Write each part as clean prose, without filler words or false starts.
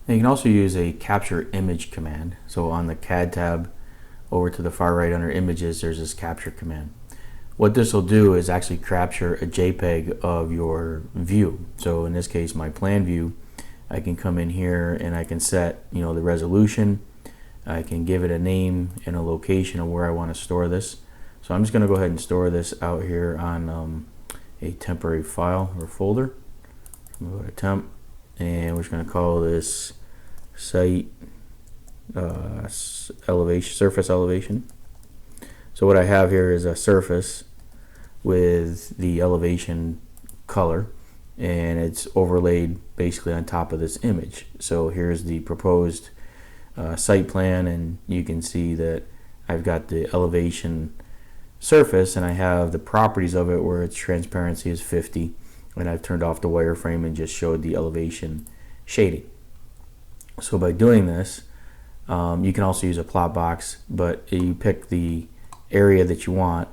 And you can also use a capture image command. So on the CAD tab over to the far right under images, there's this capture command. What this will do is actually capture a JPEG of your view. So in this case, my plan view, I can come in here and I can set, the resolution. I can give it a name and a location of where I want to store this. So I'm just going to go ahead and store this out here on a temporary file or folder. I'm going to go to temp, and we're just going to call this site elevation, surface elevation. So what I have here is a surface with the elevation color, and it's overlaid basically on top of this image. So here's the proposed site plan, and you can see that I've got the elevation surface, and I have the properties of it where its transparency is 50, and I've turned off the wireframe and just showed the elevation shading. So by doing this, you can also use a plot box, but you pick the area that you want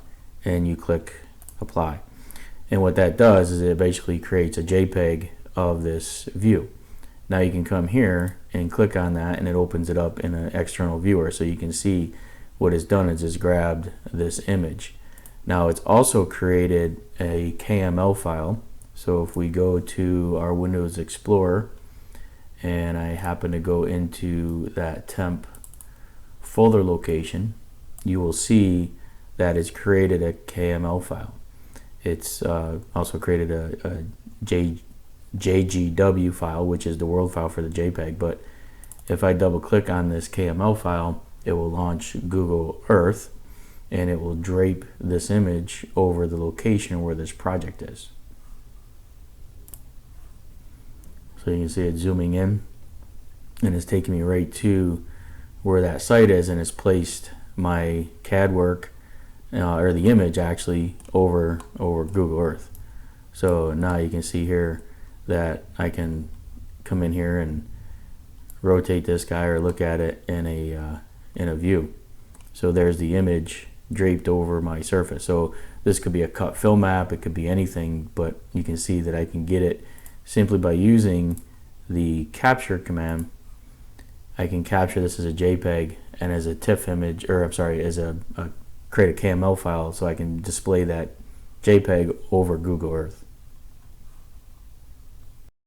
and you click apply. And what that does is it basically creates a JPEG of this view. Now you can come here and click on that, and it opens it up in an external viewer, so you can see what it's done is it's grabbed this image. Now it's also created a KML file. So if we go to our Windows Explorer and I happen to go into that temp folder location, you will see that it's created a KML file. It's also created a JGW file, which is the world file for the JPEG. But if I double click on this KML file, it will launch Google Earth, and it will drape this image over the location where this project is. So you can see it zooming in, and it's taking me right to where that site is, and it's placed my CAD work, or the image actually, over Google Earth. So now you can see here that I can come in here and rotate this guy or look at it in a view. So there's the image draped over my surface. So this could be a cut fill map, it could be anything, but you can see that I can get it simply by using the capture command. I can capture this as a JPEG and as a TIFF image, or I'm sorry, as a create a KML file, so I can display that JPEG over Google Earth.